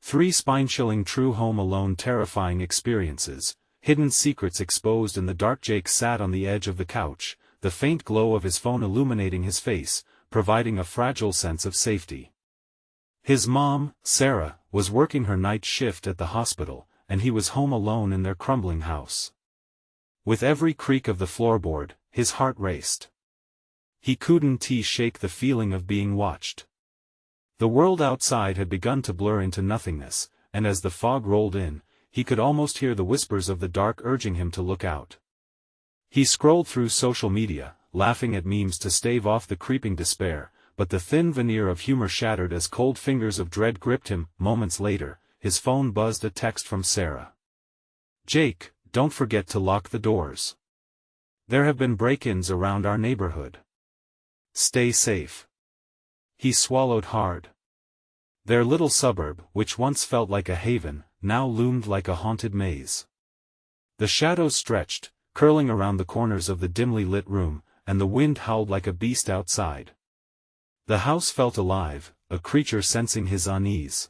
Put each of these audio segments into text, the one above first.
3 spine-chilling true Home Alone terrifying experiences, hidden secrets exposed in the dark. Jake sat on the edge of the couch, the faint glow of his phone illuminating his face, providing a fragile sense of safety. His mom, Sarah, was working her night shift at the hospital, and he was home alone in their crumbling house. With every creak of the floorboard, his heart raced. He couldn't shake the feeling of being watched. The world outside had begun to blur into nothingness, and as the fog rolled in, he could almost hear the whispers of the dark urging him to look out. He scrolled through social media, laughing at memes to stave off the creeping despair, but the thin veneer of humor shattered as cold fingers of dread gripped him. Moments later, his phone buzzed a text from Sarah. "Jake, don't forget to lock the doors. There have been break-ins around our neighborhood. Stay safe." He swallowed hard. Their little suburb, which once felt like a haven, now loomed like a haunted maze. The shadows stretched, curling around the corners of the dimly lit room, and the wind howled like a beast outside. The house felt alive, a creature sensing his unease.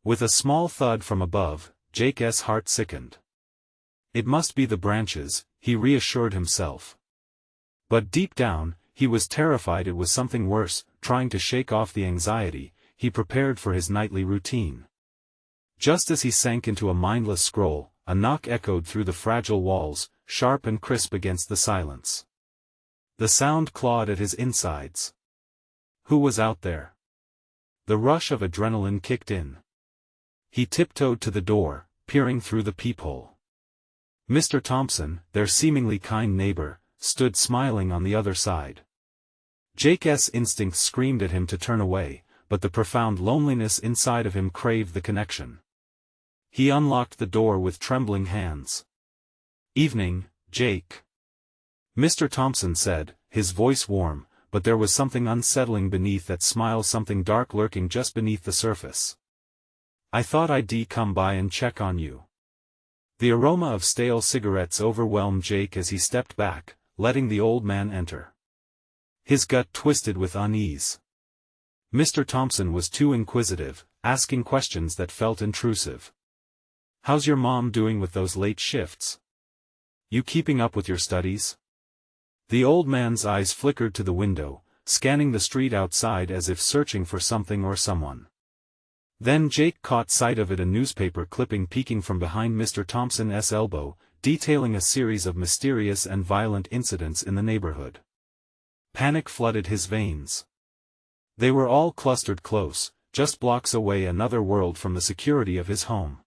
With a small thud from above, Jake's heart sickened. It must be the branches, he reassured himself. But deep down, he was terrified it was something worse. Trying to shake off the anxiety, he prepared for his nightly routine. Just as he sank into a mindless scroll, a knock echoed through the fragile walls, sharp and crisp against the silence. The sound clawed at his insides. Who was out there? The rush of adrenaline kicked in. He tiptoed to the door, peering through the peephole. Mr. Thompson, their seemingly kind neighbor, stood smiling on the other side. Jake's instincts screamed at him to turn away, but the profound loneliness inside of him craved the connection. He unlocked the door with trembling hands. "Evening, Jake," Mr. Thompson said, his voice warm, but there was something unsettling beneath that smile, something dark lurking just beneath the surface. "I thought I'd come by and check on you." The aroma of stale cigarettes overwhelmed Jake as he stepped back, letting the old man enter. His gut twisted with unease. Mr. Thompson was too inquisitive, asking questions that felt intrusive. "How's your mom doing with those late shifts? You keeping up with your studies?" The old man's eyes flickered to the window, scanning the street outside as if searching for something or someone. Then Jake caught sight of it, a newspaper clipping peeking from behind Mr. Thompson's elbow, detailing a series of mysterious and violent incidents in the neighborhood. Panic flooded his veins. They were all clustered close, just blocks away, another world from the security of his home.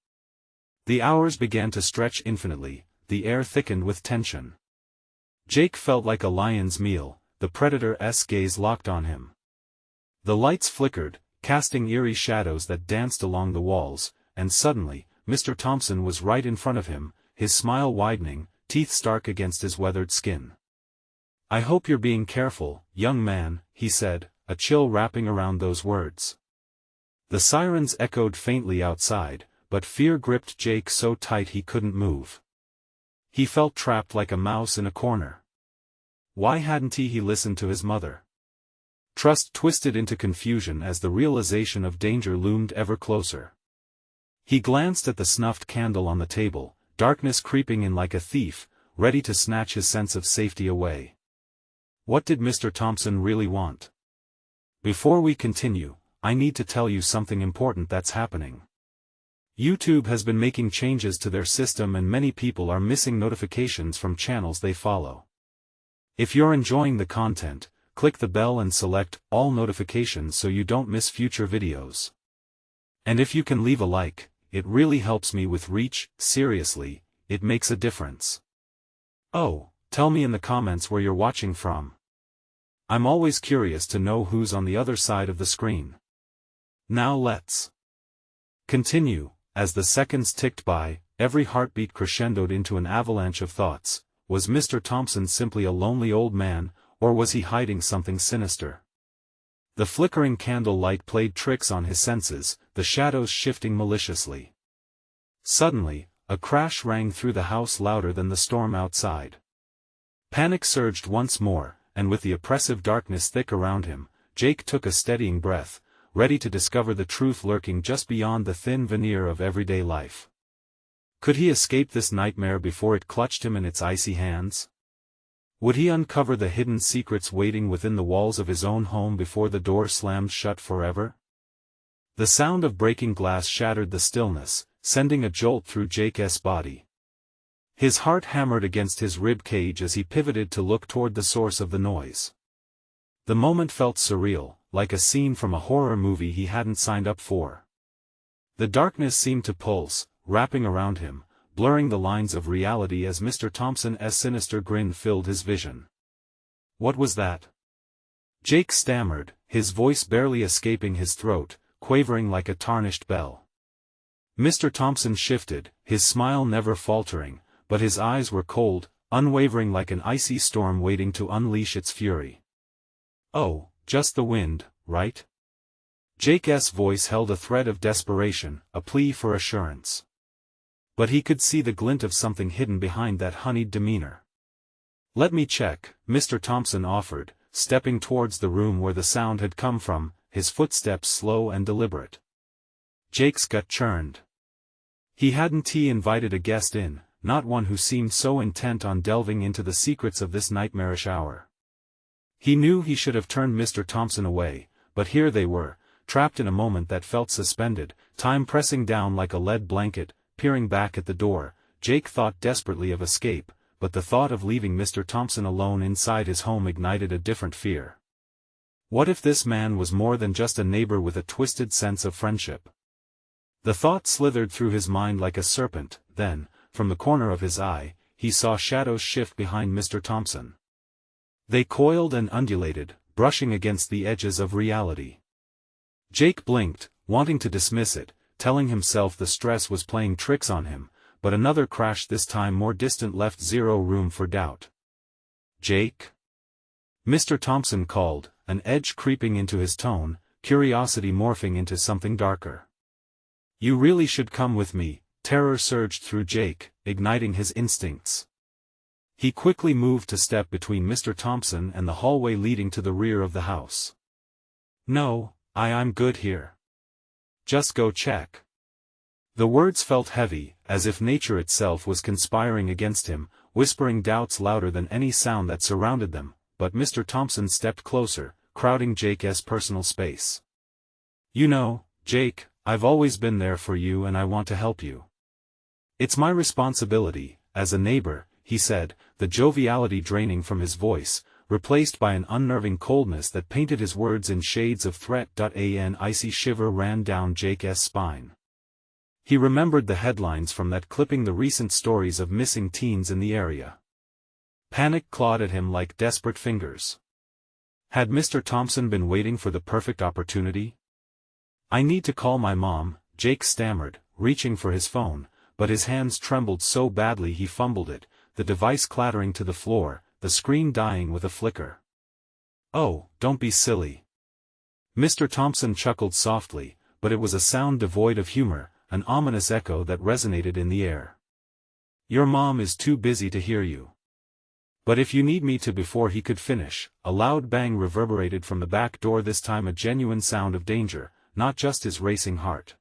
The hours began to stretch infinitely, the air thickened with tension. Jake felt like a lion's meal, the predator's gaze locked on him. The lights flickered, casting eerie shadows that danced along the walls, and suddenly, Mr. Thompson was right in front of him, his smile widening, teeth stark against his weathered skin. "I hope you're being careful, young man," he said, a chill wrapping around those words. The sirens echoed faintly outside, but fear gripped Jake so tight he couldn't move. He felt trapped like a mouse in a corner. Why hadn't he listened to his mother? Trust twisted into confusion as the realization of danger loomed ever closer. He glanced at the snuffed candle on the table, darkness creeping in like a thief, ready to snatch his sense of safety away. What did Mr. Thompson really want? Before we continue, I need to tell you something important that's happening. YouTube has been making changes to their system and many people are missing notifications from channels they follow. If you're enjoying the content, click the bell and select all notifications so you don't miss future videos. And if you can leave a like, it really helps me with reach. Seriously, it makes a difference. Oh, tell me in the comments where you're watching from. I'm always curious to know who's on the other side of the screen. Now let's continue. As the seconds ticked by, every heartbeat crescendoed into an avalanche of thoughts. Was Mr. Thompson simply a lonely old man, or was he hiding something sinister? The flickering candle light played tricks on his senses, the shadows shifting maliciously. Suddenly, a crash rang through the house louder than the storm outside. Panic surged once more, and with the oppressive darkness thick around him, Jake took a steadying breath, ready to discover the truth lurking just beyond the thin veneer of everyday life. Could he escape this nightmare before it clutched him in its icy hands? Would he uncover the hidden secrets waiting within the walls of his own home before the door slammed shut forever? The sound of breaking glass shattered the stillness, sending a jolt through Jake's body. His heart hammered against his rib cage as he pivoted to look toward the source of the noise. The moment felt surreal, like a scene from a horror movie he hadn't signed up for. The darkness seemed to pulse, wrapping around him, blurring the lines of reality as Mr. Thompson's sinister grin filled his vision. What was that? Jake stammered, his voice barely escaping his throat, quavering like a tarnished bell. Mr. Thompson shifted, his smile never faltering, but his eyes were cold, unwavering like an icy storm waiting to unleash its fury. "Oh, just the wind, right?" Jake's voice held a thread of desperation, a plea for assurance. But he could see the glint of something hidden behind that honeyed demeanor. "Let me check," Mr. Thompson offered, stepping towards the room where the sound had come from, his footsteps slow and deliberate. Jake's gut churned. He hadn't invited a guest in, not one who seemed so intent on delving into the secrets of this nightmarish hour. He knew he should have turned Mr. Thompson away, but here they were, trapped in a moment that felt suspended, time pressing down like a lead blanket. Peering back at the door, Jake thought desperately of escape, but the thought of leaving Mr. Thompson alone inside his home ignited a different fear. What if this man was more than just a neighbor with a twisted sense of friendship? The thought slithered through his mind like a serpent, then, from the corner of his eye, he saw shadows shift behind Mr. Thompson. They coiled and undulated, brushing against the edges of reality. Jake blinked, wanting to dismiss it, telling himself the stress was playing tricks on him, but another crash, this time more distant, left zero room for doubt. "Jake?" Mr. Thompson called, an edge creeping into his tone, curiosity morphing into something darker. "You really should come with me," terror surged through Jake, igniting his instincts. He quickly moved to step between Mr. Thompson and the hallway leading to the rear of the house. "No, I'm good here. Just go check." The words felt heavy, as if nature itself was conspiring against him, whispering doubts louder than any sound that surrounded them, but Mr. Thompson stepped closer, crowding Jake's personal space. "You know, Jake, I've always been there for you and I want to help you. It's my responsibility, as a neighbor," he said, the joviality draining from his voice, replaced by an unnerving coldness that painted his words in shades of threat. An icy shiver ran down Jake's spine. He remembered the headlines from that clipping, the recent stories of missing teens in the area. Panic clawed at him like desperate fingers. Had Mr. Thompson been waiting for the perfect opportunity? "I need to call my mom," Jake stammered, reaching for his phone, but his hands trembled so badly he fumbled it, the device clattering to the floor, the screen dying with a flicker. "Oh, don't be silly." Mr. Thompson chuckled softly, but it was a sound devoid of humor, an ominous echo that resonated in the air. "Your mom is too busy to hear you. But if you need me to." Before he could finish, a loud bang reverberated from the back door, this time a genuine sound of danger, not just his racing heart.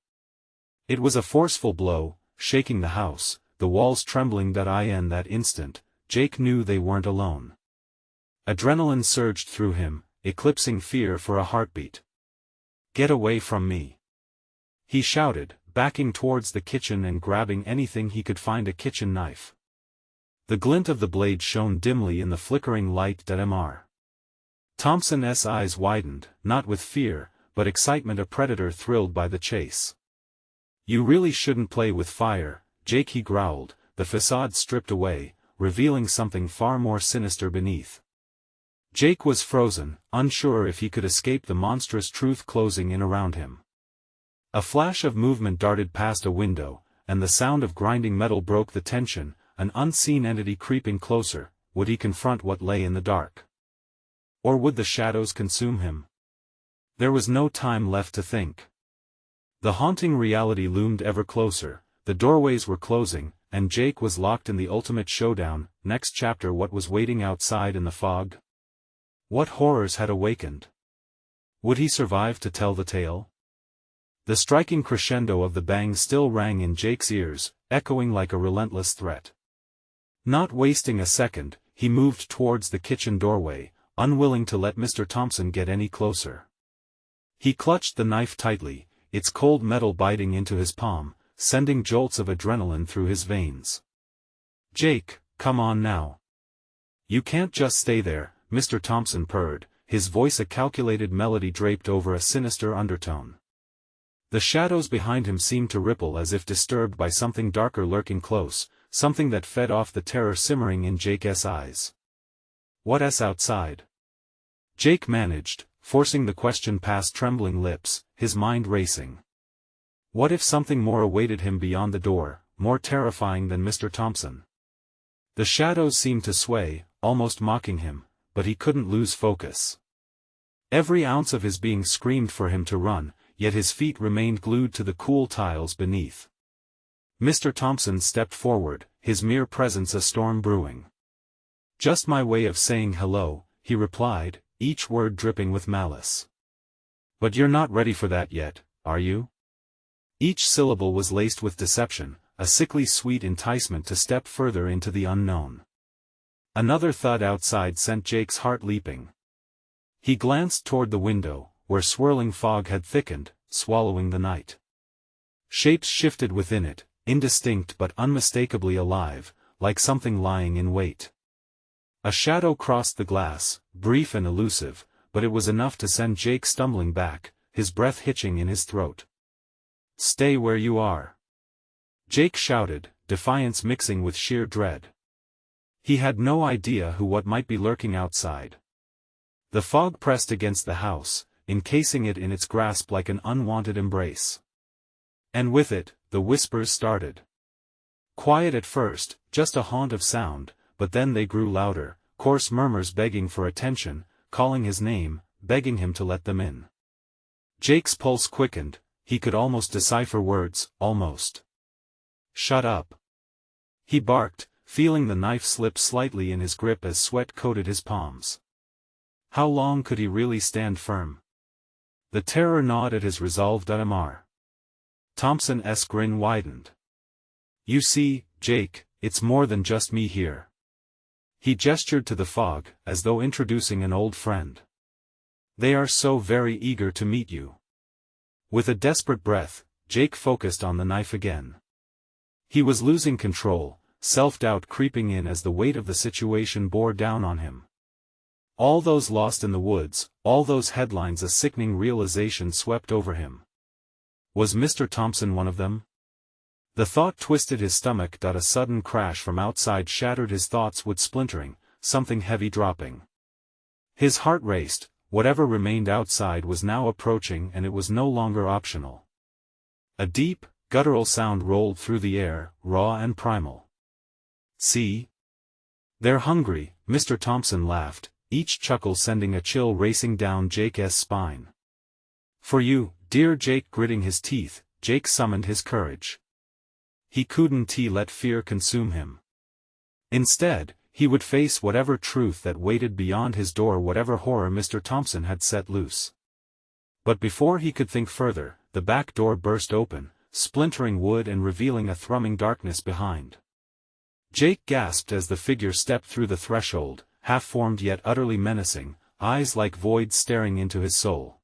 It was a forceful blow, shaking the house, the walls trembling. In that instant, Jake knew they weren't alone. Adrenaline surged through him, eclipsing fear for a heartbeat. "Get away from me!" he shouted, backing towards the kitchen and grabbing anything he could find, a kitchen knife. The glint of the blade shone dimly in the flickering light. Mr. Thompson's eyes widened, not with fear, but excitement, a predator thrilled by the chase. "You really shouldn't play with fire, Jake," he growled, the facade stripped away, revealing something far more sinister beneath. Jake was frozen, unsure if he could escape the monstrous truth closing in around him. A flash of movement darted past a window, and the sound of grinding metal broke the tension, an unseen entity creeping closer. Would he confront what lay in the dark? Or would the shadows consume him? There was no time left to think. The haunting reality loomed ever closer, the doorways were closing, and Jake was locked in the ultimate showdown. Next chapter. What was waiting outside in the fog? What horrors had awakened? Would he survive to tell the tale? The striking crescendo of the bang still rang in Jake's ears, echoing like a relentless threat. Not wasting a second, he moved towards the kitchen doorway, unwilling to let Mr. Thompson get any closer. He clutched the knife tightly, its cold metal biting into his palm, sending jolts of adrenaline through his veins. "Jake, come on now. You can't just stay there," Mr. Thompson purred, his voice a calculated melody draped over a sinister undertone. The shadows behind him seemed to ripple as if disturbed by something darker lurking close, something that fed off the terror simmering in Jake's eyes. "What's outside?" Jake managed, forcing the question past trembling lips, his mind racing. What if something more awaited him beyond the door, more terrifying than Mr. Thompson? The shadows seemed to sway, almost mocking him, but he couldn't lose focus. Every ounce of his being screamed for him to run, yet his feet remained glued to the cool tiles beneath. Mr. Thompson stepped forward, his mere presence a storm brewing. "Just my way of saying hello," he replied, each word dripping with malice. "But you're not ready for that yet, are you?" Each syllable was laced with deception, a sickly sweet enticement to step further into the unknown. Another thud outside sent Jake's heart leaping. He glanced toward the window, where swirling fog had thickened, swallowing the night. Shapes shifted within it, indistinct but unmistakably alive, like something lying in wait. A shadow crossed the glass, brief and elusive, but it was enough to send Jake stumbling back, his breath hitching in his throat. "Stay where you are!" Jake shouted, defiance mixing with sheer dread. He had no idea what might be lurking outside. The fog pressed against the house, encasing it in its grasp like an unwanted embrace. And with it, the whispers started. Quiet at first, just a haunt of sound, but then they grew louder, coarse murmurs begging for attention, calling his name, begging him to let them in. Jake's pulse quickened, he could almost decipher words, almost. "Shut up!" he barked, feeling the knife slip slightly in his grip as sweat coated his palms. How long could he really stand firm? The terror gnawed at his resolve. Thompson's grin widened. "You see, Jake, it's more than just me here." He gestured to the fog, as though introducing an old friend. "They are so very eager to meet you." With a desperate breath, Jake focused on the knife again. He was losing control, self-doubt creeping in as the weight of the situation bore down on him. All those lost in the woods, all those headlines, a sickening realization swept over him. Was Mr. Thompson one of them? The thought twisted his stomach. A sudden crash from outside shattered his thoughts wood splintering, something heavy dropping. His heart raced, whatever remained outside was now approaching and it was no longer optional. A deep, guttural sound rolled through the air, raw and primal. "See? They're hungry," Mr. Thompson laughed, each chuckle sending a chill racing down Jake's spine. "For you, dear Jake." Gritting his teeth, Jake summoned his courage. He couldn't let fear consume him. Instead, he would face whatever truth that waited beyond his door, whatever horror Mr. Thompson had set loose. But before he could think further, the back door burst open, splintering wood and revealing a thrumming darkness behind. Jake gasped as the figure stepped through the threshold, half-formed yet utterly menacing, eyes like voids staring into his soul.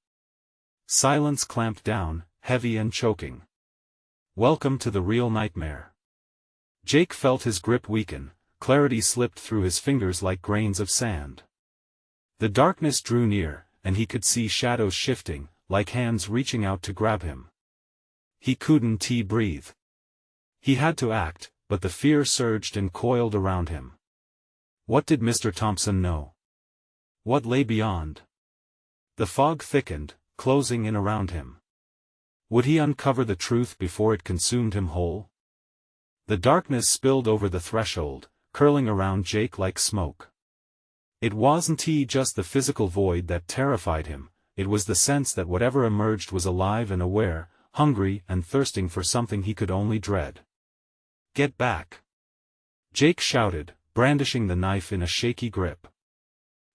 Silence clamped down, heavy and choking. Welcome to the real nightmare. Jake felt his grip weaken, clarity slipped through his fingers like grains of sand. The darkness drew near, and he could see shadows shifting, like hands reaching out to grab him. He couldn't breathe. He had to act, but the fear surged and coiled around him. What did Mr. Thompson know? What lay beyond? The fog thickened, closing in around him. Would he uncover the truth before it consumed him whole? The darkness spilled over the threshold, curling around Jake like smoke. It wasn't just the physical void that terrified him, it was the sense that whatever emerged was alive and aware, hungry and thirsting for something he could only dread. "Get back!" Jake shouted, brandishing the knife in a shaky grip.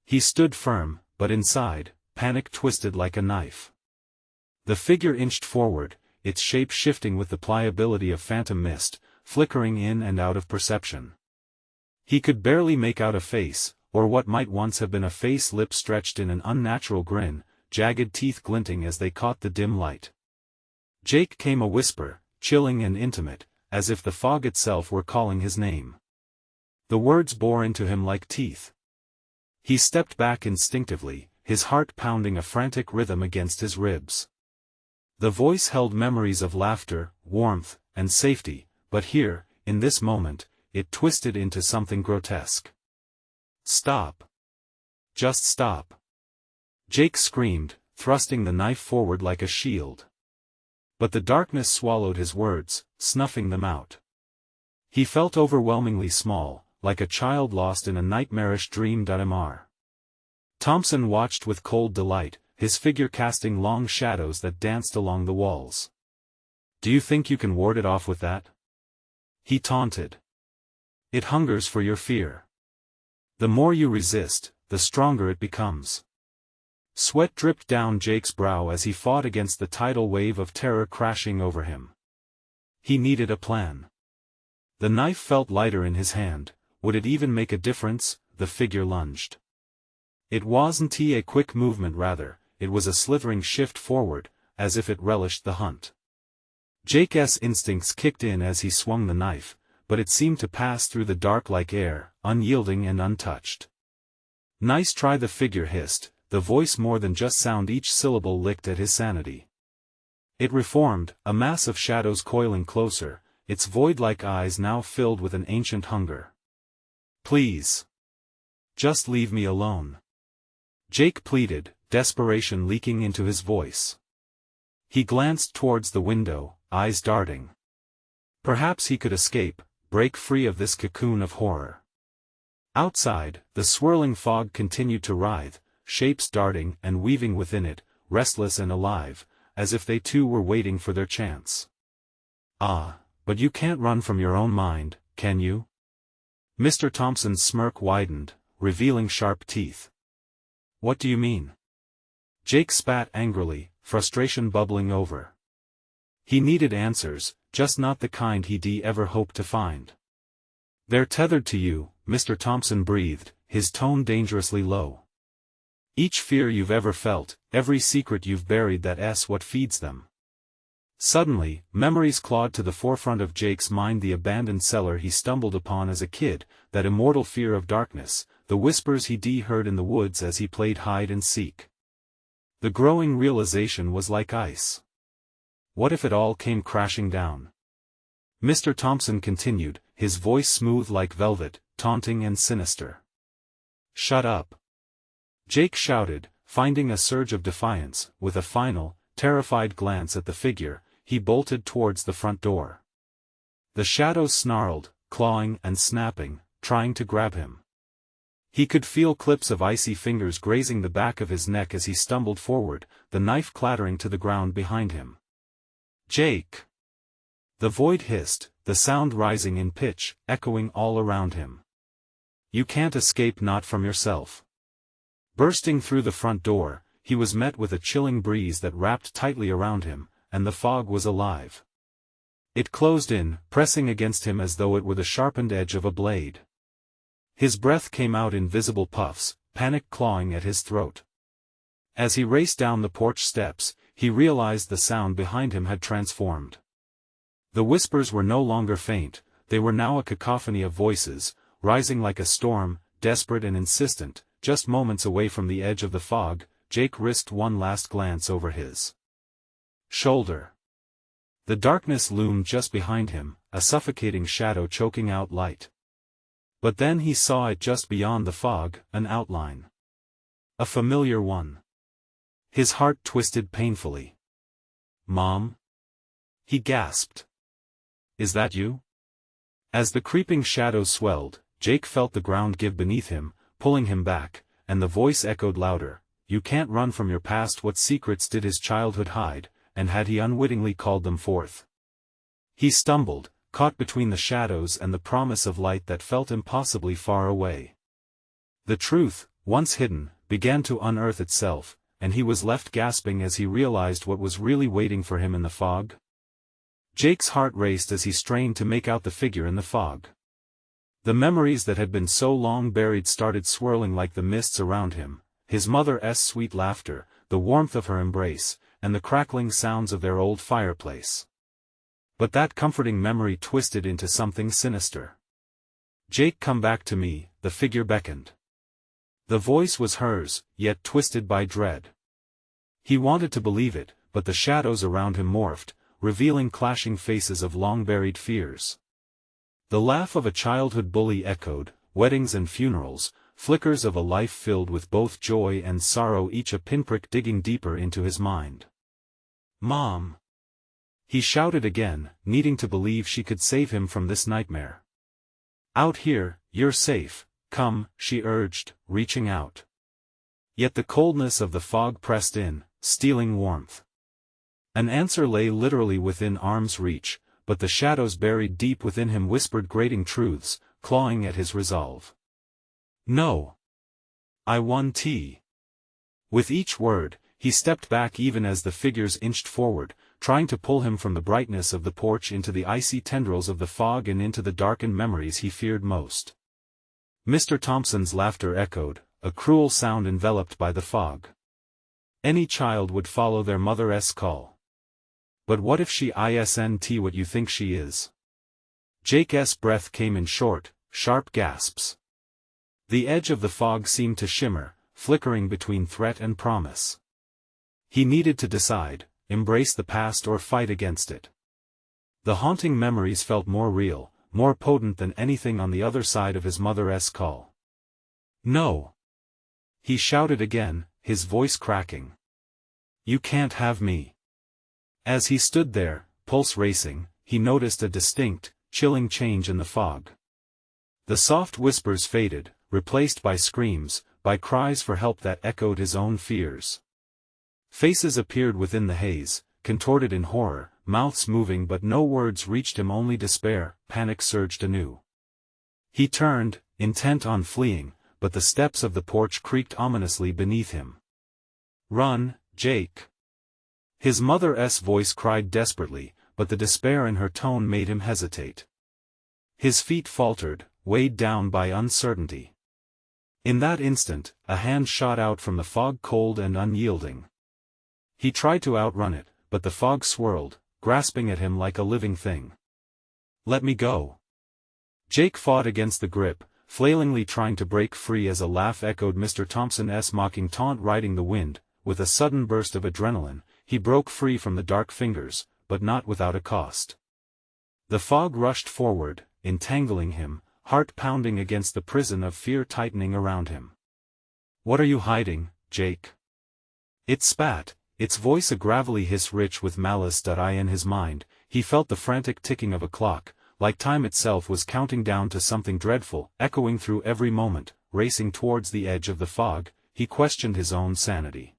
He stood firm, but inside, panic twisted like a knife. The figure inched forward, its shape shifting with the pliability of phantom mist, flickering in and out of perception. He could barely make out a face, or what might once have been a face, lips stretched in an unnatural grin, jagged teeth glinting as they caught the dim light. "Jake," came a whisper, chilling and intimate, as if the fog itself were calling his name. The words bore into him like teeth. He stepped back instinctively, his heart pounding a frantic rhythm against his ribs. The voice held memories of laughter, warmth, and safety, but here, in this moment, it twisted into something grotesque. "Stop. Just stop." Jake screamed, thrusting the knife forward like a shield. But the darkness swallowed his words, snuffing them out. He felt overwhelmingly small, like a child lost in a nightmarish dream. Mr. Thompson watched with cold delight, his figure casting long shadows that danced along the walls. "Do you think you can ward it off with that?" he taunted. "It hungers for your fear. The more you resist, the stronger it becomes." Sweat dripped down Jake's brow as he fought against the tidal wave of terror crashing over him. He needed a plan. The knife felt lighter in his hand. Would it even make a difference? The figure lunged. It wasn't a quick movement, rather, it was a slithering shift forward, as if it relished the hunt. Jake's instincts kicked in as he swung the knife, but it seemed to pass through the dark like air, unyielding and untouched. "Nice try," the figure hissed, the voice more than just sound, each syllable licked at his sanity. It reformed, a mass of shadows coiling closer, its void-like eyes now filled with an ancient hunger. "Please. Just leave me alone," Jake pleaded, desperation leaking into his voice. He glanced towards the window, eyes darting. Perhaps he could escape, break free of this cocoon of horror. Outside, the swirling fog continued to writhe, shapes darting and weaving within it, restless and alive, as if they too were waiting for their chance. "Ah, but you can't run from your own mind, can you?" Mr. Thompson's smirk widened, revealing sharp teeth. "What do you mean?" Jake spat angrily, frustration bubbling over. He needed answers, just not the kind he'd ever hoped to find. "They're tethered to you," Mr. Thompson breathed, his tone dangerously low. "Each fear you've ever felt, every secret you've buried, that's what feeds them." Suddenly, memories clawed to the forefront of Jake's mind, the abandoned cellar he stumbled upon as a kid, that immortal fear of darkness, the whispers he'd heard in the woods as he played hide and seek. The growing realization was like ice. What if it all came crashing down? Mr. Thompson continued, his voice smooth like velvet, taunting and sinister. "Shut up!" Jake shouted, finding a surge of defiance. With a final, terrified glance at the figure, he bolted towards the front door. The shadows snarled, clawing and snapping, trying to grab him. He could feel clips of icy fingers grazing the back of his neck as he stumbled forward, the knife clattering to the ground behind him. "Jake!" The void hissed, the sound rising in pitch, echoing all around him. "You can't escape, not from yourself." Bursting through the front door, he was met with a chilling breeze that wrapped tightly around him, and the fog was alive. It closed in, pressing against him as though it were the sharpened edge of a blade. His breath came out in visible puffs, panic clawing at his throat. As he raced down the porch steps, he realized the sound behind him had transformed. The whispers were no longer faint, they were now a cacophony of voices, rising like a storm, desperate and insistent. Just moments away from the edge of the fog, Jake risked one last glance over his shoulder. The darkness loomed just behind him, a suffocating shadow choking out light. But then he saw it just beyond the fog, an outline. A familiar one. His heart twisted painfully. "Mom?" he gasped. "Is that you?" As the creeping shadows swelled, Jake felt the ground give beneath him, pulling him back, and the voice echoed louder, "You can't run from your past." What secrets did his childhood hide, and had he unwittingly called them forth? He stumbled, caught between the shadows and the promise of light that felt impossibly far away. The truth, once hidden, began to unearth itself, and he was left gasping as he realized what was really waiting for him in the fog. Jake's heart raced as he strained to make out the figure in the fog. The memories that had been so long buried started swirling like the mists around him, his mother's sweet laughter, the warmth of her embrace, and the crackling sounds of their old fireplace. But that comforting memory twisted into something sinister. "Jake, come back to me," the figure beckoned. The voice was hers, yet twisted by dread. He wanted to believe it, but the shadows around him morphed, revealing clashing faces of long-buried fears. The laugh of a childhood bully echoed, weddings and funerals, flickers of a life filled with both joy and sorrow, each a pinprick digging deeper into his mind. "Mom!" he shouted again, needing to believe she could save him from this nightmare. "Out here, you're safe, come," she urged, reaching out. Yet the coldness of the fog pressed in, stealing warmth. An answer lay literally within arm's reach, but the shadows buried deep within him whispered grating truths, clawing at his resolve. "No. I want tea." With each word, he stepped back even as the figures inched forward, trying to pull him from the brightness of the porch into the icy tendrils of the fog and into the darkened memories he feared most. Mr. Thompson's laughter echoed, a cruel sound enveloped by the fog. Any child would follow their mother's call. But what if she isn't what you think she is? Jake's breath came in short, sharp gasps. The edge of the fog seemed to shimmer, flickering between threat and promise. He needed to decide, embrace the past or fight against it. The haunting memories felt more real, more potent than anything on the other side of his mother's call. "No!" he shouted again, his voice cracking. "You can't have me." As he stood there, pulse racing, he noticed a distinct, chilling change in the fog. The soft whispers faded, replaced by screams, by cries for help that echoed his own fears. Faces appeared within the haze, contorted in horror, mouths moving, but no words reached him, only despair. Panic surged anew. He turned, intent on fleeing, but the steps of the porch creaked ominously beneath him. "Run, Jake!" His mother's voice cried desperately, but the despair in her tone made him hesitate. His feet faltered, weighed down by uncertainty. In that instant, a hand shot out from the fog, cold and unyielding. He tried to outrun it, but the fog swirled, grasping at him like a living thing. "Let me go!" Jake fought against the grip, flailingly trying to break free as a laugh echoed Mr. Thompson's mocking taunt, riding the wind. With a sudden burst of adrenaline, he broke free from the dark fingers, but not without a cost. The fog rushed forward, entangling him, heart pounding against the prison of fear tightening around him. "What are you hiding, Jake?" It spat, its voice a gravelly hiss rich with malice. In his mind, he felt the frantic ticking of a clock, like time itself was counting down to something dreadful, echoing through every moment. Racing towards the edge of the fog, he questioned his own sanity.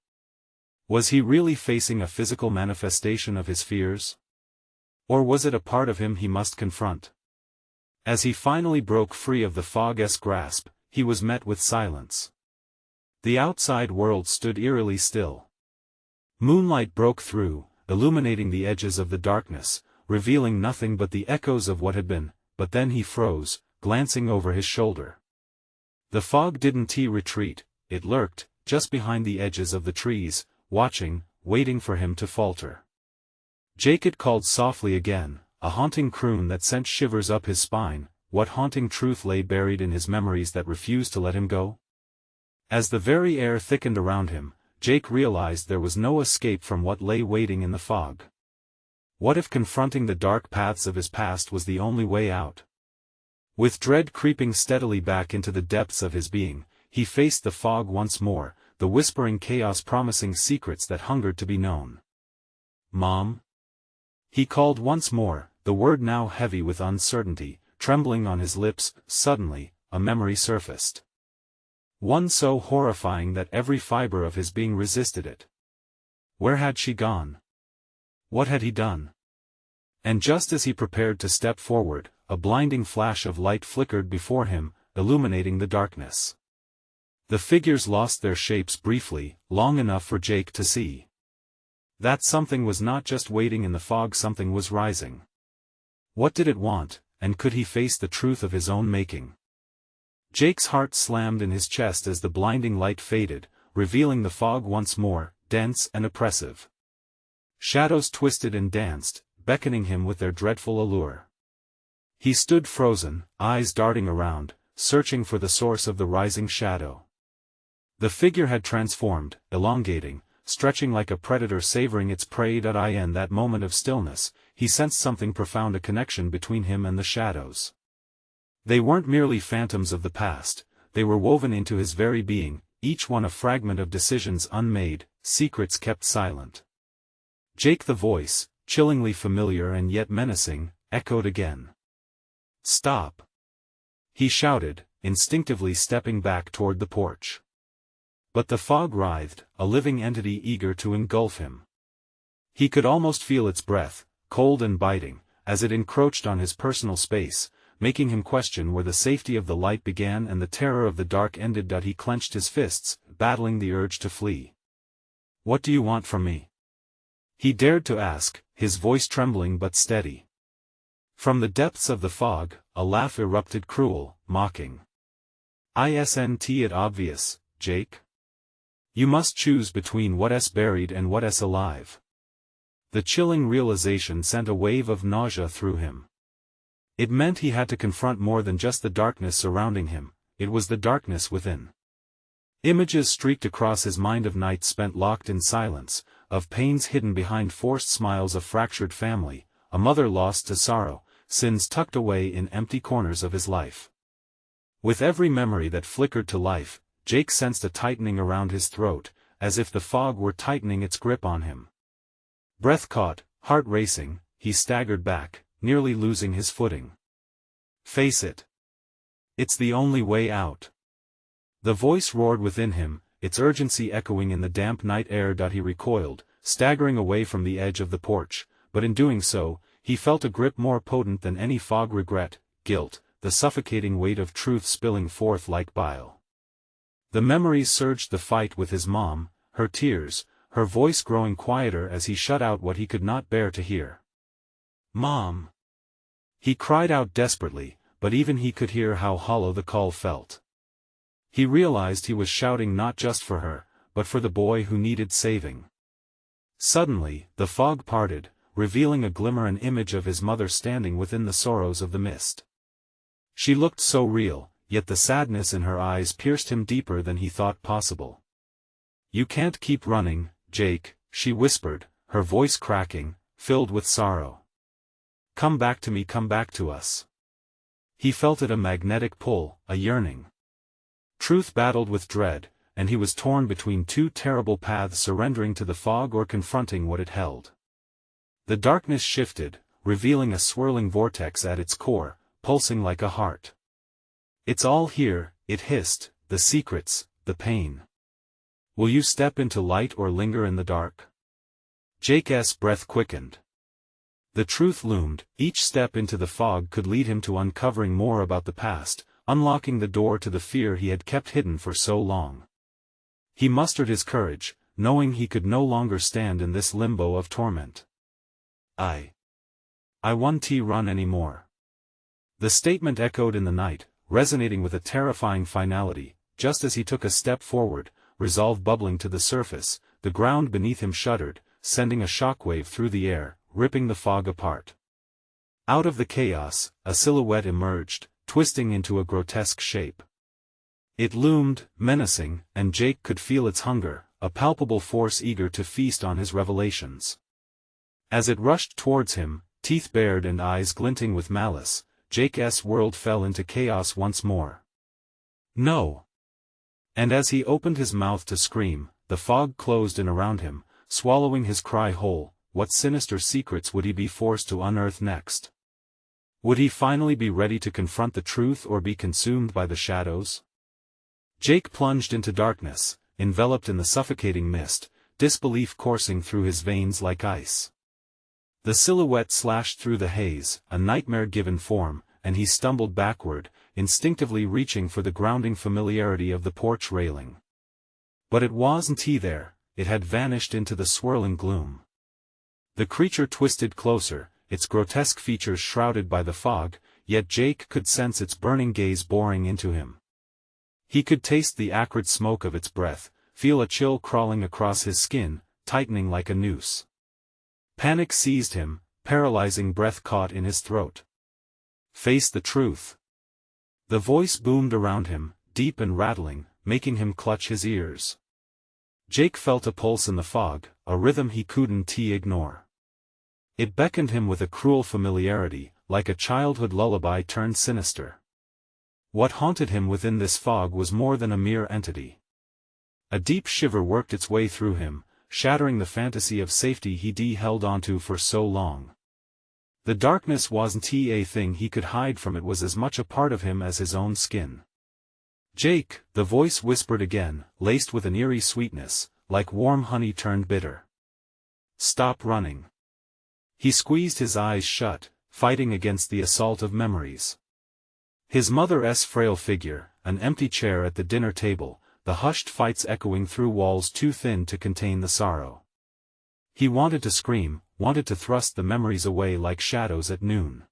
Was he really facing a physical manifestation of his fears? Or was it a part of him he must confront? As he finally broke free of the fog's grasp, he was met with silence. The outside world stood eerily still. Moonlight broke through, illuminating the edges of the darkness, revealing nothing but the echoes of what had been, but then he froze, glancing over his shoulder. The fog didn't retreat, it lurked, just behind the edges of the trees, watching, waiting for him to falter. Jake, it called softly again, a haunting croon that sent shivers up his spine. What haunting truth lay buried in his memories that refused to let him go? As the very air thickened around him, Jake realized there was no escape from what lay waiting in the fog. What if confronting the dark paths of his past was the only way out? With dread creeping steadily back into the depths of his being, he faced the fog once more, the whispering chaos promising secrets that hungered to be known. "Mom?" he called once more, the word now heavy with uncertainty, trembling on his lips. Suddenly, a memory surfaced. One so horrifying that every fiber of his being resisted it. Where had she gone? What had he done? And just as he prepared to step forward, a blinding flash of light flickered before him, illuminating the darkness. The figures lost their shapes briefly, long enough for Jake to see. That something was not just waiting in the fog, something was rising. What did it want, and could he face the truth of his own making? Jake's heart slammed in his chest as the blinding light faded, revealing the fog once more, dense and oppressive. Shadows twisted and danced, beckoning him with their dreadful allure. He stood frozen, eyes darting around, searching for the source of the rising shadow. The figure had transformed, elongating, stretching like a predator savoring its prey. In that moment of stillness, he sensed something profound, a connection between him and the shadows. They weren't merely phantoms of the past, they were woven into his very being, each one a fragment of decisions unmade, secrets kept silent. Jake, the voice, chillingly familiar and yet menacing, echoed again. "Stop!" he shouted, instinctively stepping back toward the porch. But the fog writhed, a living entity eager to engulf him. He could almost feel its breath, cold and biting, as it encroached on his personal space, making him question where the safety of the light began and the terror of the dark ended. He clenched his fists, battling the urge to flee. "What do you want from me?" he dared to ask, his voice trembling but steady. From the depths of the fog, a laugh erupted, cruel, mocking. "Isn't it obvious, Jake? You must choose between what's buried and what's alive." The chilling realization sent a wave of nausea through him. It meant he had to confront more than just the darkness surrounding him, it was the darkness within. Images streaked across his mind of nights spent locked in silence, of pains hidden behind forced smiles, a fractured family, a mother lost to sorrow, sins tucked away in empty corners of his life. With every memory that flickered to life, Jake sensed a tightening around his throat, as if the fog were tightening its grip on him. Breath caught, heart racing, he staggered back, nearly losing his footing. "Face it. It's the only way out." The voice roared within him, its urgency echoing in the damp night air. He recoiled, staggering away from the edge of the porch, but in doing so, he felt a grip more potent than any fog: regret, guilt, the suffocating weight of truth spilling forth like bile. The memories surged: the fight with his mom, her tears, her voice growing quieter as he shut out what he could not bear to hear. "Mom!" he cried out desperately, but even he could hear how hollow the call felt. He realized he was shouting not just for her, but for the boy who needed saving. Suddenly, the fog parted, revealing a glimmer, an image of his mother standing within the sorrows of the mist. She looked so real, yet the sadness in her eyes pierced him deeper than he thought possible. "You can't keep running, Jake," she whispered, her voice cracking, filled with sorrow. "Come back to me, come back to us." He felt it, a magnetic pull, a yearning. Truth battled with dread, and he was torn between two terrible paths: surrendering to the fog or confronting what it held. The darkness shifted, revealing a swirling vortex at its core, pulsing like a heart. "It's all here," it hissed, "the secrets, the pain. Will you step into light or linger in the dark?" Jake's breath quickened. The truth loomed: each step into the fog could lead him to uncovering more about the past, unlocking the door to the fear he had kept hidden for so long. He mustered his courage, knowing he could no longer stand in this limbo of torment. I won't run anymore." The statement echoed in the night, resonating with a terrifying finality. Just as he took a step forward, resolve bubbling to the surface, the ground beneath him shuddered, sending a shockwave through the air, ripping the fog apart. Out of the chaos, a silhouette emerged, twisting into a grotesque shape. It loomed, menacing, and Jake could feel its hunger, a palpable force eager to feast on his revelations. As it rushed towards him, teeth bared and eyes glinting with malice, Jake's world fell into chaos once more. "No!" And as he opened his mouth to scream, the fog closed in around him, swallowing his cry whole. What sinister secrets would he be forced to unearth next? Would he finally be ready to confront the truth or be consumed by the shadows? Jake plunged into darkness, enveloped in the suffocating mist, disbelief coursing through his veins like ice. The silhouette slashed through the haze, a nightmare given form, and he stumbled backward, instinctively reaching for the grounding familiarity of the porch railing. But it wasn't he there, it had vanished into the swirling gloom. The creature twisted closer, its grotesque features shrouded by the fog, yet Jake could sense its burning gaze boring into him. He could taste the acrid smoke of its breath, feel a chill crawling across his skin, tightening like a noose. Panic seized him, paralyzing breath caught in his throat. Face the truth. The voice boomed around him, deep and rattling, making him clutch his ears. Jake felt a pulse in the fog, a rhythm he couldn't ignore. It beckoned him with a cruel familiarity, like a childhood lullaby turned sinister. What haunted him within this fog was more than a mere entity. A deep shiver worked its way through him, shattering the fantasy of safety he'd held onto for so long. The darkness wasn't a thing he could hide from, it was as much a part of him as his own skin. Jake, the voice whispered again, laced with an eerie sweetness, like warm honey turned bitter. Stop running. He squeezed his eyes shut, fighting against the assault of memories. His mother's frail figure, an empty chair at the dinner table, the hushed fights echoing through walls too thin to contain the sorrow. He wanted to scream, wanted to thrust the memories away like shadows at noon.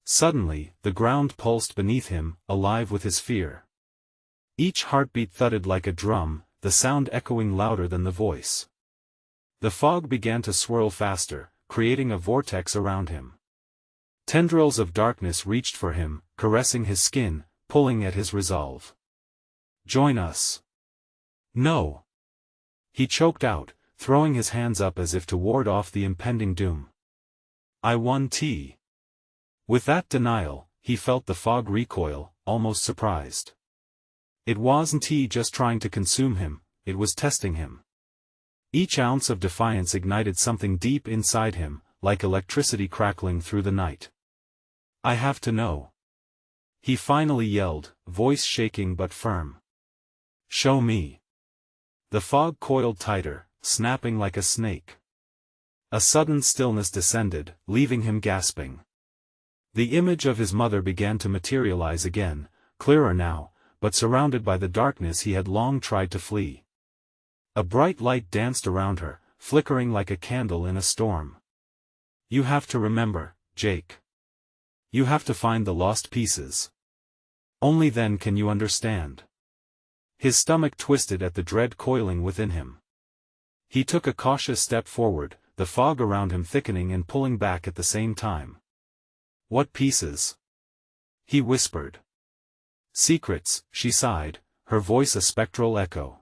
Suddenly, the ground pulsed beneath him, alive with his fear. Each heartbeat thudded like a drum, the sound echoing louder than the voice. The fog began to swirl faster, creating a vortex around him. Tendrils of darkness reached for him, caressing his skin, pulling at his resolve. Join us. No. He choked out, throwing his hands up as if to ward off the impending doom. I want tea. With that denial, he felt the fog recoil, almost surprised. It wasn't he just trying to consume him, it was testing him. Each ounce of defiance ignited something deep inside him, like electricity crackling through the night. I have to know. He finally yelled, voice shaking but firm. Show me. The fog coiled tighter, snapping like a snake. A sudden stillness descended, leaving him gasping. The image of his mother began to materialize again, clearer now, but surrounded by the darkness he had long tried to flee. A bright light danced around her, flickering like a candle in a storm. You have to remember, Jake. You have to find the lost pieces. Only then can you understand. His stomach twisted at the dread coiling within him. He took a cautious step forward, the fog around him thickening and pulling back at the same time. What pieces? He whispered. Secrets, she sighed, her voice a spectral echo.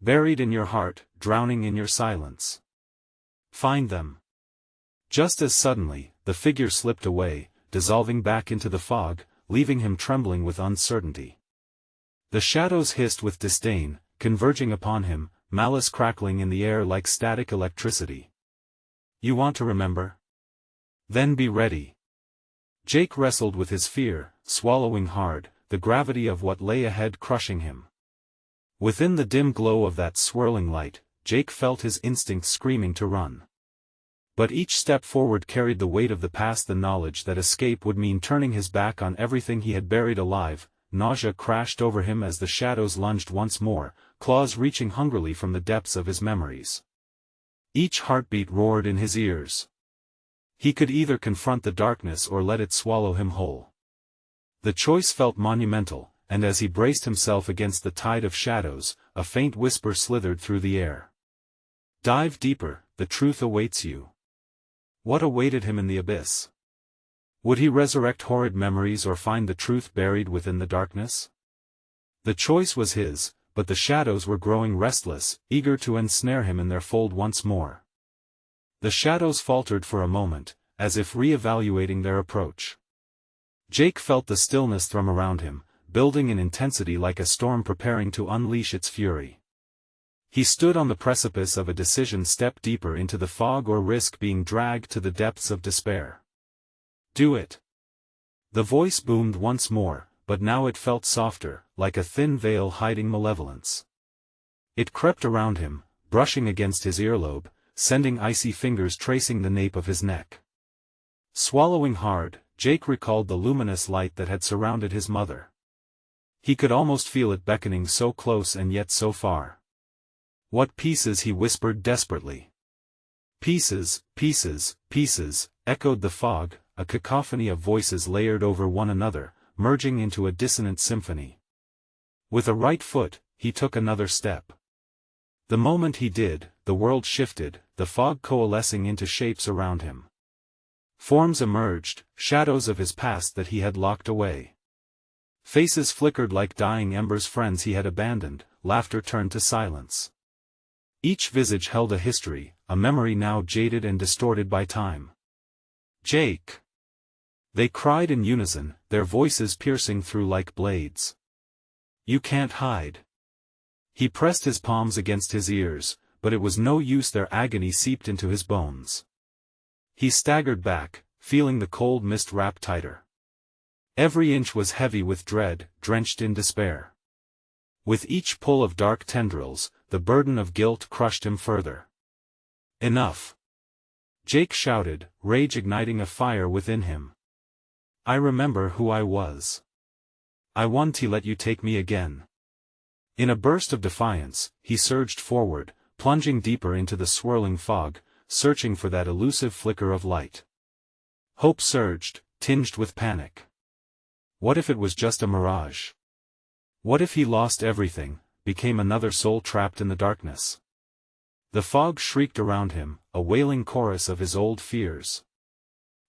Buried in your heart, drowning in your silence. Find them. Just as suddenly, the figure slipped away, dissolving back into the fog, leaving him trembling with uncertainty. The shadows hissed with disdain, converging upon him, malice crackling in the air like static electricity. You want to remember? Then be ready. Jake wrestled with his fear, swallowing hard, the gravity of what lay ahead crushing him. Within the dim glow of that swirling light, Jake felt his instincts screaming to run. But each step forward carried the weight of the past, the knowledge that escape would mean turning his back on everything he had buried alive. Nausea crashed over him as the shadows lunged once more, claws reaching hungrily from the depths of his memories. Each heartbeat roared in his ears. He could either confront the darkness or let it swallow him whole. The choice felt monumental, and as he braced himself against the tide of shadows, a faint whisper slithered through the air. Dive deeper, the truth awaits you. What awaited him in the abyss? Would he resurrect horrid memories or find the truth buried within the darkness? The choice was his, but the shadows were growing restless, eager to ensnare him in their fold once more. The shadows faltered for a moment, as if re-evaluating their approach. Jake felt the stillness thrum around him, building in intensity like a storm preparing to unleash its fury. He stood on the precipice of a decision: step deeper into the fog or risk being dragged to the depths of despair. Do it. The voice boomed once more, but now it felt softer, like a thin veil hiding malevolence. It crept around him, brushing against his earlobe, sending icy fingers tracing the nape of his neck. Swallowing hard, Jake recalled the luminous light that had surrounded his mother. He could almost feel it beckoning so close and yet so far. "What pieces?" he whispered desperately. "Pieces, pieces, pieces," echoed the fog, a cacophony of voices layered over one another, merging into a dissonant symphony. With a right foot, he took another step. The moment he did, the world shifted, the fog coalescing into shapes around him. Forms emerged, shadows of his past that he had locked away. Faces flickered like dying embers, friends he had abandoned, laughter turned to silence. Each visage held a history, a memory now jaded and distorted by time. "Jake!" They cried in unison, their voices piercing through like blades. "You can't hide." He pressed his palms against his ears, but it was no use, their agony seeped into his bones. He staggered back, feeling the cold mist wrap tighter. Every inch was heavy with dread, drenched in despair. With each pull of dark tendrils, the burden of guilt crushed him further. "Enough!" Jake shouted, rage igniting a fire within him. "I remember who I was. I want to let you take me again." In a burst of defiance, he surged forward, plunging deeper into the swirling fog, searching for that elusive flicker of light. Hope surged, tinged with panic. What if it was just a mirage? What if he lost everything, became another soul trapped in the darkness? The fog shrieked around him, a wailing chorus of his old fears.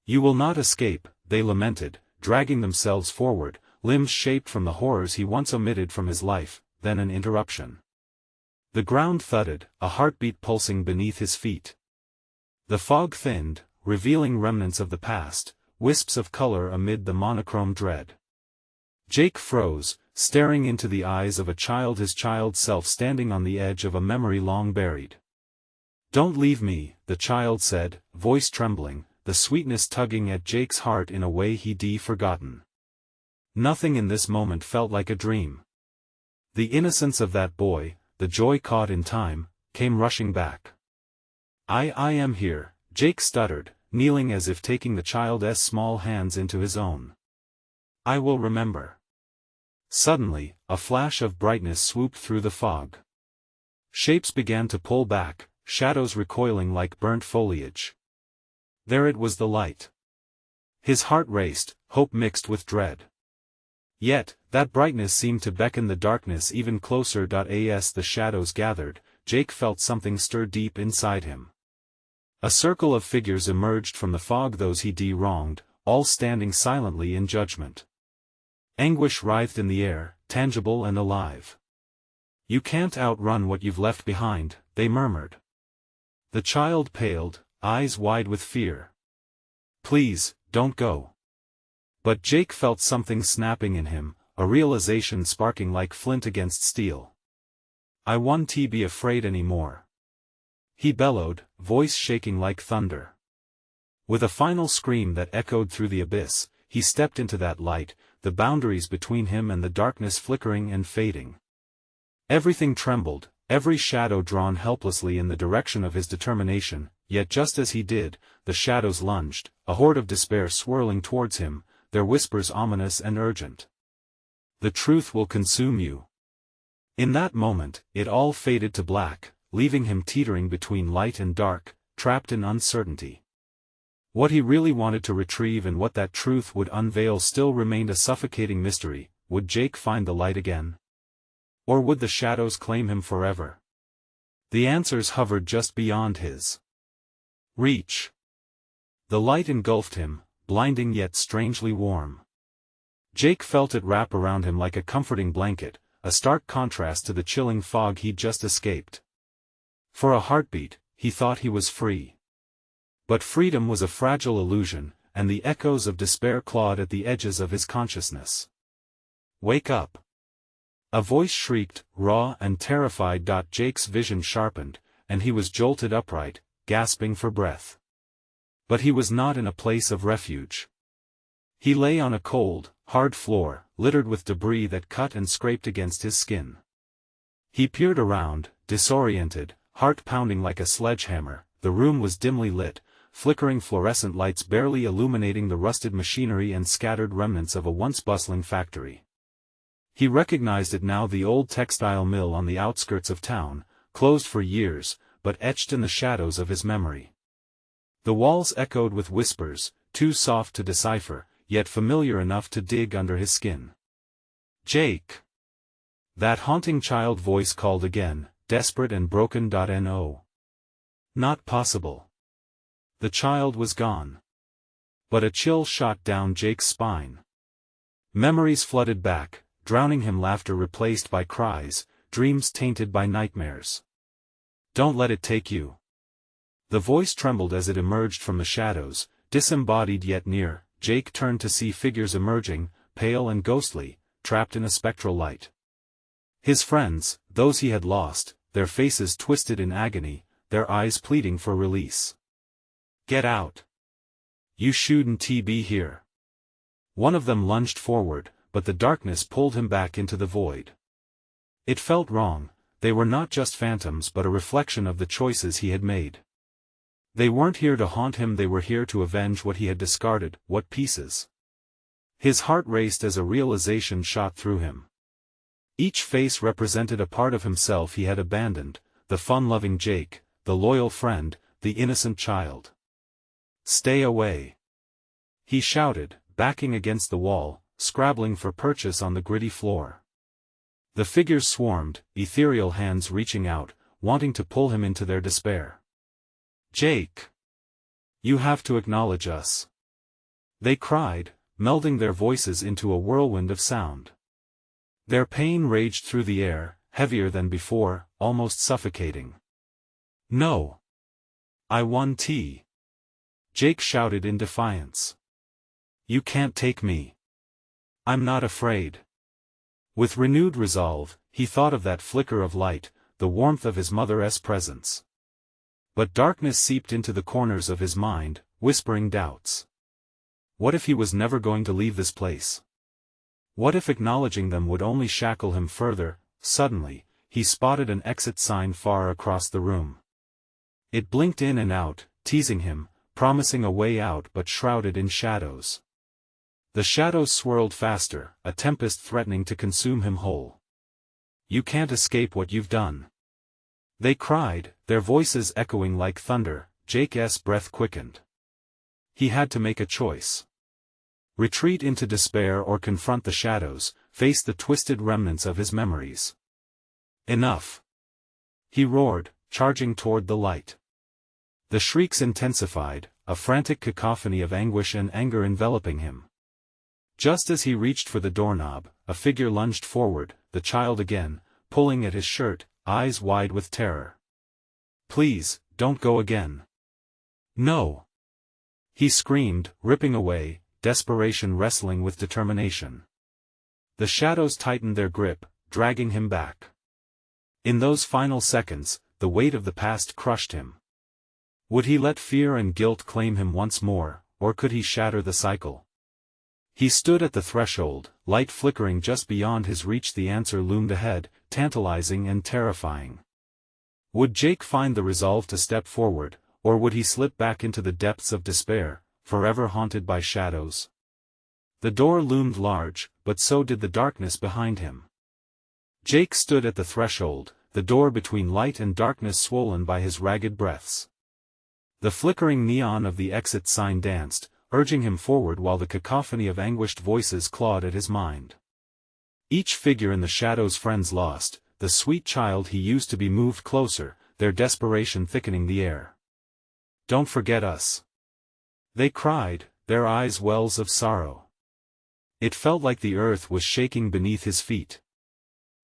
"You will not escape," they lamented, dragging themselves forward, limbs shaped from the horrors he once omitted from his life. Then an interruption. The ground thudded, a heartbeat pulsing beneath his feet. The fog thinned, revealing remnants of the past, wisps of color amid the monochrome dread. Jake froze, staring into the eyes of a child, his child self standing on the edge of a memory long buried. "Don't leave me," the child said, voice trembling, the sweetness tugging at Jake's heart in a way he'd forgotten. Nothing in this moment felt like a dream. The innocence of that boy, the joy caught in time, came rushing back. I am here," Jake stuttered, kneeling as if taking the child's small hands into his own. "I will remember." Suddenly, a flash of brightness swooped through the fog. Shapes began to pull back, shadows recoiling like burnt foliage. There it was, the light. His heart raced, hope mixed with dread. Yet, that brightness seemed to beckon the darkness even closer. As the shadows gathered, Jake felt something stir deep inside him. A circle of figures emerged from the fog, those he'd wronged, all standing silently in judgment. Anguish writhed in the air, tangible and alive. "You can't outrun what you've left behind," they murmured. The child paled, eyes wide with fear. "Please, don't go." But Jake felt something snapping in him, a realization sparking like flint against steel. "I won't be afraid anymore," he bellowed, voice shaking like thunder. With a final scream that echoed through the abyss, he stepped into that light, the boundaries between him and the darkness flickering and fading. Everything trembled, every shadow drawn helplessly in the direction of his determination, yet just as he did, the shadows lunged, a horde of despair swirling towards him, their whispers ominous and urgent. "The truth will consume you." In that moment, it all faded to black, leaving him teetering between light and dark, trapped in uncertainty. What he really wanted to retrieve and what that truth would unveil still remained a suffocating mystery. Would Jake find the light again? Or would the shadows claim him forever? The answers hovered just beyond his reach. The light engulfed him, blinding yet strangely warm. Jake felt it wrap around him like a comforting blanket, a stark contrast to the chilling fog he'd just escaped. For a heartbeat, he thought he was free. But freedom was a fragile illusion, and the echoes of despair clawed at the edges of his consciousness. "Wake up!" A voice shrieked, raw and terrified. Jake's vision sharpened, and he was jolted upright, gasping for breath. But he was not in a place of refuge. He lay on a cold, hard floor, littered with debris that cut and scraped against his skin. He peered around, disoriented, heart pounding like a sledgehammer. The room was dimly lit, flickering fluorescent lights barely illuminating the rusted machinery and scattered remnants of a once bustling factory. He recognized it now, the old textile mill on the outskirts of town, closed for years, but etched in the shadows of his memory. The walls echoed with whispers, too soft to decipher, yet familiar enough to dig under his skin. "Jake!" That haunting child voice called again, desperate and broken. No. Not possible. The child was gone. But a chill shot down Jake's spine. Memories flooded back, drowning him, laughter replaced by cries, dreams tainted by nightmares. "Don't let it take you." The voice trembled as it emerged from the shadows, disembodied yet near. Jake turned to see figures emerging, pale and ghostly, trapped in a spectral light. His friends, those he had lost, their faces twisted in agony, their eyes pleading for release. "Get out. You shouldn't be here." One of them lunged forward, but the darkness pulled him back into the void. It felt wrong. They were not just phantoms but a reflection of the choices he had made. They weren't here to haunt him, they were here to avenge what he had discarded, what pieces. His heart raced as a realization shot through him. Each face represented a part of himself he had abandoned, the fun-loving Jake, the loyal friend, the innocent child. "Stay away!" he shouted, backing against the wall, scrabbling for purchase on the gritty floor. The figures swarmed, ethereal hands reaching out, wanting to pull him into their despair. "Jake! You have to acknowledge us!" they cried, melding their voices into a whirlwind of sound. Their pain raged through the air, heavier than before, almost suffocating. "No! I want tea!" Jake shouted in defiance. "You can't take me. I'm not afraid." With renewed resolve, he thought of that flicker of light, the warmth of his mother's presence. But darkness seeped into the corners of his mind, whispering doubts. What if he was never going to leave this place? What if acknowledging them would only shackle him further? Suddenly, he spotted an exit sign far across the room. It blinked in and out, teasing him, promising a way out but shrouded in shadows. The shadows swirled faster, a tempest threatening to consume him whole. "You can't escape what you've done," they cried, their voices echoing like thunder. Jake's breath quickened. He had to make a choice. Retreat into despair or confront the shadows, face the twisted remnants of his memories. "Enough!" he roared, charging toward the light. The shrieks intensified, a frantic cacophony of anguish and anger enveloping him. Just as he reached for the doorknob, a figure lunged forward, the child again, pulling at his shirt, eyes wide with terror. "Please, don't go again." "No!" he screamed, ripping away, desperation wrestling with determination. The shadows tightened their grip, dragging him back. In those final seconds, the weight of the past crushed him. Would he let fear and guilt claim him once more, or could he shatter the cycle? He stood at the threshold, light flickering just beyond his reach. The answer loomed ahead, tantalizing and terrifying. Would Jake find the resolve to step forward, or would he slip back into the depths of despair, forever haunted by shadows? The door loomed large, but so did the darkness behind him. Jake stood at the threshold, the door between light and darkness swollen by his ragged breaths. The flickering neon of the exit sign danced, urging him forward while the cacophony of anguished voices clawed at his mind. Each figure in the shadows friends lost, the sweet child he used to be moved closer, their desperation thickening the air. "Don't forget us!" they cried, their eyes wells of sorrow. It felt like the earth was shaking beneath his feet.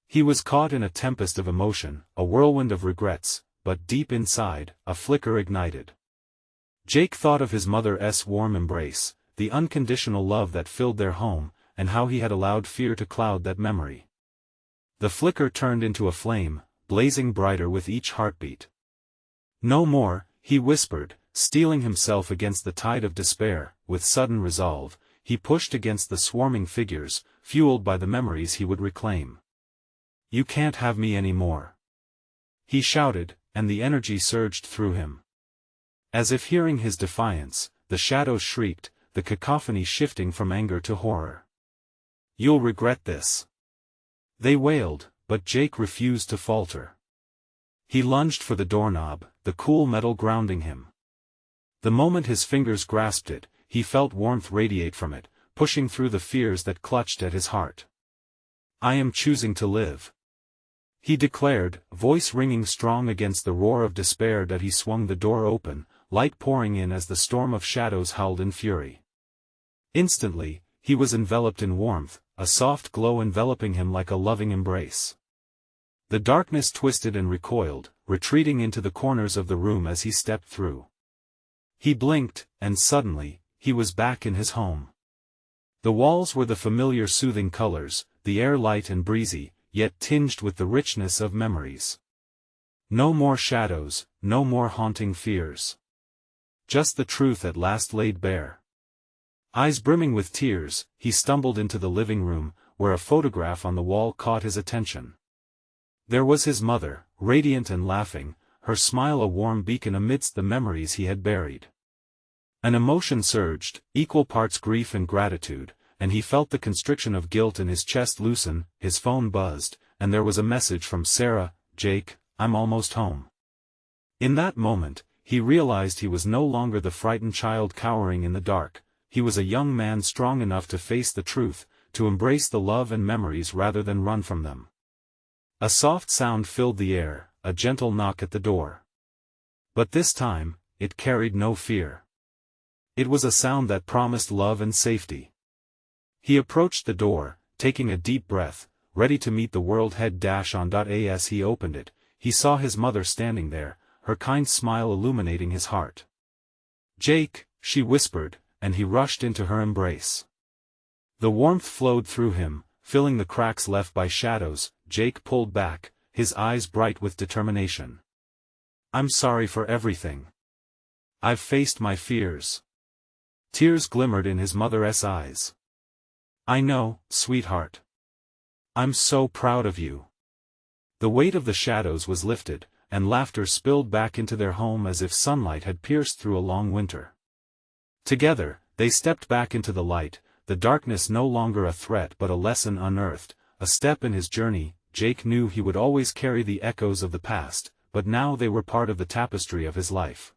He was caught in a tempest of emotion, a whirlwind of regrets, but deep inside, a flicker ignited. Jake thought of his mother's warm embrace, the unconditional love that filled their home, and how he had allowed fear to cloud that memory. The flicker turned into a flame, blazing brighter with each heartbeat. "No more," he whispered, steeling himself against the tide of despair. With sudden resolve, he pushed against the swarming figures, fueled by the memories he would reclaim. "You can't have me any more," he shouted, and the energy surged through him. As if hearing his defiance, the shadows shrieked, the cacophony shifting from anger to horror. "You'll regret this," they wailed, but Jake refused to falter. He lunged for the doorknob, the cool metal grounding him. The moment his fingers grasped it, he felt warmth radiate from it, pushing through the fears that clutched at his heart. "I am choosing to live," he declared, voice ringing strong against the roar of despair that he swung the door open, light pouring in as the storm of shadows howled in fury. Instantly, he was enveloped in warmth, a soft glow enveloping him like a loving embrace. The darkness twisted and recoiled, retreating into the corners of the room as he stepped through. He blinked, and suddenly, he was back in his home. The walls were the familiar soothing colors, the air light and breezy, yet tinged with the richness of memories. No more shadows, no more haunting fears. Just the truth at last laid bare. Eyes brimming with tears, he stumbled into the living room, where a photograph on the wall caught his attention. There was his mother, radiant and laughing, her smile a warm beacon amidst the memories he had buried. An emotion surged, equal parts grief and gratitude, and he felt the constriction of guilt in his chest loosen. His phone buzzed, and there was a message from Sarah. "Jake, I'm almost home." In that moment, he realized he was no longer the frightened child cowering in the dark. He was a young man strong enough to face the truth, to embrace the love and memories rather than run from them. A soft sound filled the air, a gentle knock at the door. But this time, it carried no fear. It was a sound that promised love and safety. He approached the door, taking a deep breath, ready to meet the world head-on. As he opened it, he saw his mother standing there, her kind smile illuminating his heart. "Jake," she whispered, and he rushed into her embrace. The warmth flowed through him, filling the cracks left by shadows. Jake pulled back, his eyes bright with determination. "I'm sorry for everything. I've faced my fears." Tears glimmered in his mother's eyes. "I know, sweetheart. I'm so proud of you." The weight of the shadows was lifted, and laughter spilled back into their home as if sunlight had pierced through a long winter. Together, they stepped back into the light, the darkness no longer a threat but a lesson unearthed, a step in his journey. Jake knew he would always carry the echoes of the past, but now they were part of the tapestry of his life.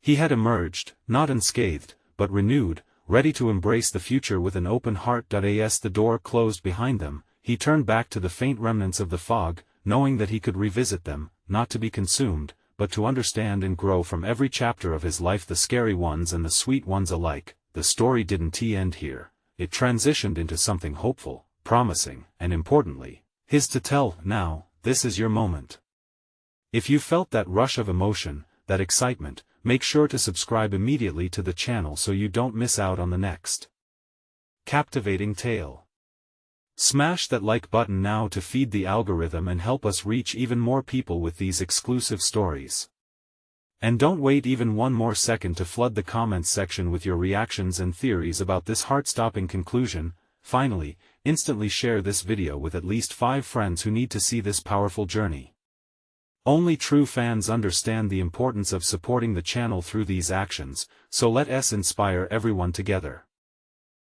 He had emerged, not unscathed, but renewed, ready to embrace the future with an open heart. As the door closed behind them, he turned back to the faint remnants of the fog, knowing that he could revisit them, not to be consumed, but to understand and grow from every chapter of his life, the scary ones and the sweet ones alike. The story didn't end here, it transitioned into something hopeful, promising, and importantly, his to tell. Now, this is your moment. If you felt that rush of emotion, that excitement, make sure to subscribe immediately to the channel so you don't miss out on the next captivating tale. Smash that like button now to feed the algorithm and help us reach even more people with these exclusive stories. And don't wait even one more second to flood the comments section with your reactions and theories about this heart-stopping conclusion. Finally, instantly share this video with at least 5 friends who need to see this powerful journey. Only true fans understand the importance of supporting the channel through these actions, so let us inspire everyone together.